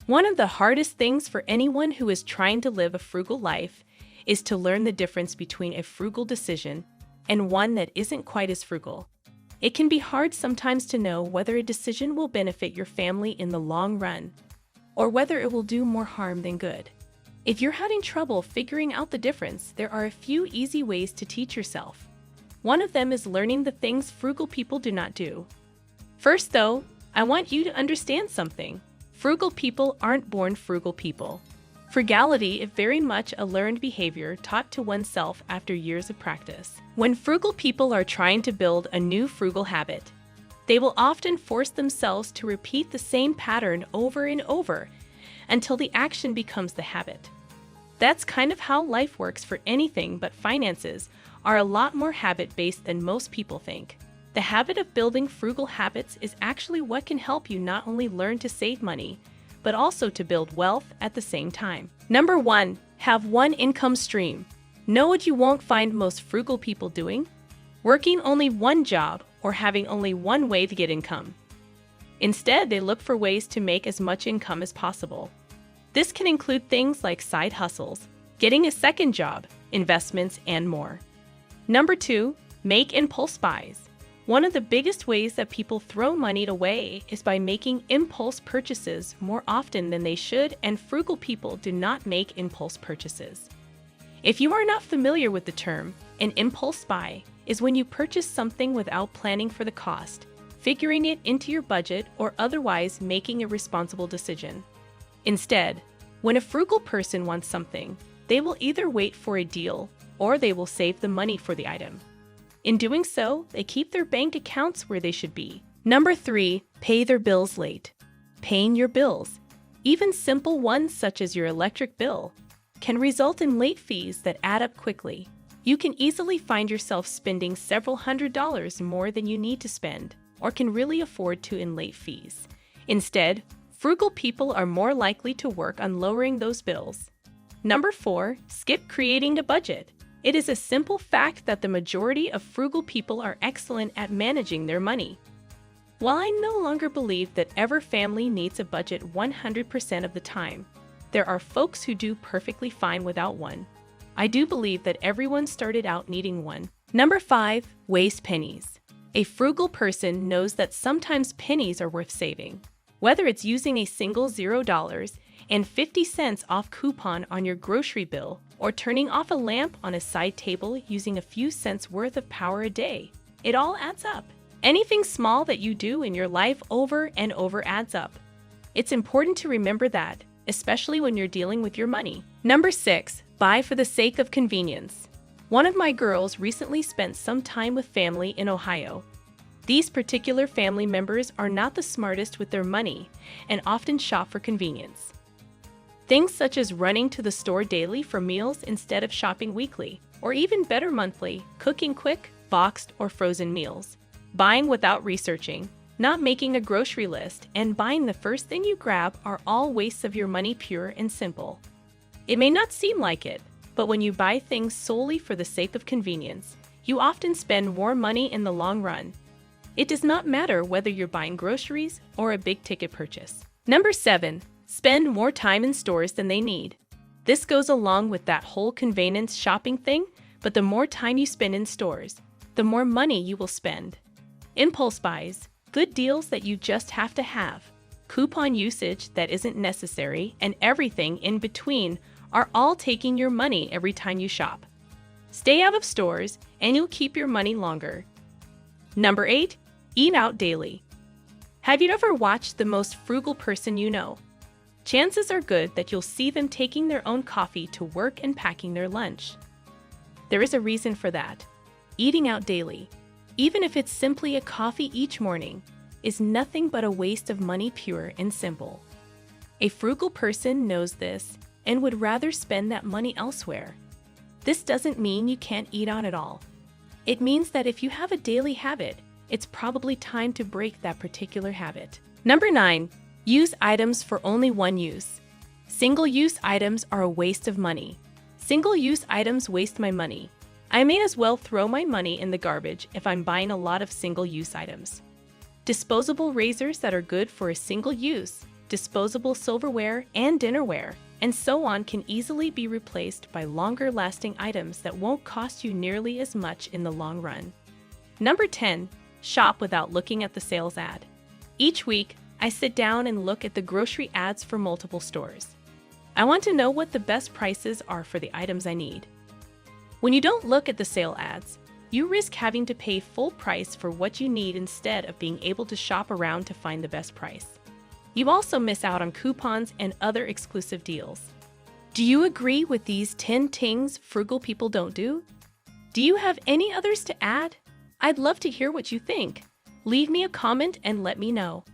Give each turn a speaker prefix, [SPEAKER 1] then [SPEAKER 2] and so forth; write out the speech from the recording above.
[SPEAKER 1] One of the hardest things for anyone who is trying to live a frugal life is to learn the difference between a frugal decision and one that isn't quite as frugal. It can be hard sometimes to know whether a decision will benefit your family in the long run, or whether it will do more harm than good. If you're having trouble figuring out the difference, there are a few easy ways to teach yourself. One of them is learning the things frugal people do not do. First, though, I want you to understand something. Frugal people aren't born frugal people. Frugality is very much a learned behavior taught to oneself after years of practice. When frugal people are trying to build a new frugal habit, they will often force themselves to repeat the same pattern over and over until the action becomes the habit. That's kind of how life works for anything, but finances are a lot more habit-based than most people think. The habit of building frugal habits is actually what can help you not only learn to save money, but also to build wealth at the same time. Number 1, have one income stream. Know what you won't find most frugal people doing? Working only one job or having only one way to get income. Instead, they look for ways to make as much income as possible. This can include things like side hustles, getting a second job, investments, and more. Number 2, make impulse buys. One of the biggest ways that people throw money away is by making impulse purchases more often than they should, and frugal people do not make impulse purchases. If you are not familiar with the term, an impulse buy is when you purchase something without planning for the cost, figuring it into your budget, or otherwise making a responsible decision. Instead, when a frugal person wants something, they will either wait for a deal or they will save the money for the item. In doing so, they keep their bank accounts where they should be. Number 3, pay their bills late. Paying your bills, even simple ones such as your electric bill, can result in late fees that add up quickly. You can easily find yourself spending several $100s more than you need to spend, or can really afford to in late fees. Instead, frugal people are more likely to work on lowering those bills. Number 4, skip creating a budget. It is a simple fact that the majority of frugal people are excellent at managing their money. While I no longer believe that every family needs a budget 100% of the time, there are folks who do perfectly fine without one. I do believe that everyone started out needing one. Number 5, waste pennies. A frugal person knows that sometimes pennies are worth saving. Whether it's using a single $0.50 off coupon on your grocery bill, or turning off a lamp on a side table using a few cents worth of power a day, it all adds up. Anything small that you do in your life over and over adds up. It's important to remember that, especially when you're dealing with your money. Number 6, buy for the sake of convenience. One of my girls recently spent some time with family in Ohio. These particular family members are not the smartest with their money and often shop for convenience. Things such as running to the store daily for meals instead of shopping weekly, or even better monthly, cooking quick, boxed, or frozen meals. Buying without researching, not making a grocery list, and buying the first thing you grab are all wastes of your money, pure and simple. It may not seem like it, but when you buy things solely for the sake of convenience, you often spend more money in the long run. It does not matter whether you're buying groceries or a big-ticket purchase. Number 7, spend more time in stores than they need. This goes along with that whole convenience shopping thing, but the more time you spend in stores, the more money you will spend. Impulse buys, good deals that you just have to have, coupon usage that isn't necessary, and everything in between are all taking your money every time you shop. Stay out of stores and you'll keep your money longer. Number 8, eat out daily. Have you ever watched the most frugal person you know? Chances are good that you'll see them taking their own coffee to work and packing their lunch. There is a reason for that. Eating out daily, even if it's simply a coffee each morning, is nothing but a waste of money, pure and simple. A frugal person knows this and would rather spend that money elsewhere. This doesn't mean you can't eat out at all. It means that if you have a daily habit, it's probably time to break that particular habit. Number 9, use items for only one use. Single-use items are a waste of money. Single-use items waste my money. I may as well throw my money in the garbage if I'm buying a lot of single-use items. Disposable razors that are good for a single use, disposable silverware, and dinnerware, and so on can easily be replaced by longer-lasting items that won't cost you nearly as much in the long run. Number 10. Shop without looking at the sales ad. Each week, I sit down and look at the grocery ads for multiple stores. I want to know what the best prices are for the items I need. When you don't look at the sale ads, you risk having to pay full price for what you need instead of being able to shop around to find the best price. You also miss out on coupons and other exclusive deals. Do you agree with these 10 things frugal people don't do? Do you have any others to add? I'd love to hear what you think. Leave me a comment and let me know.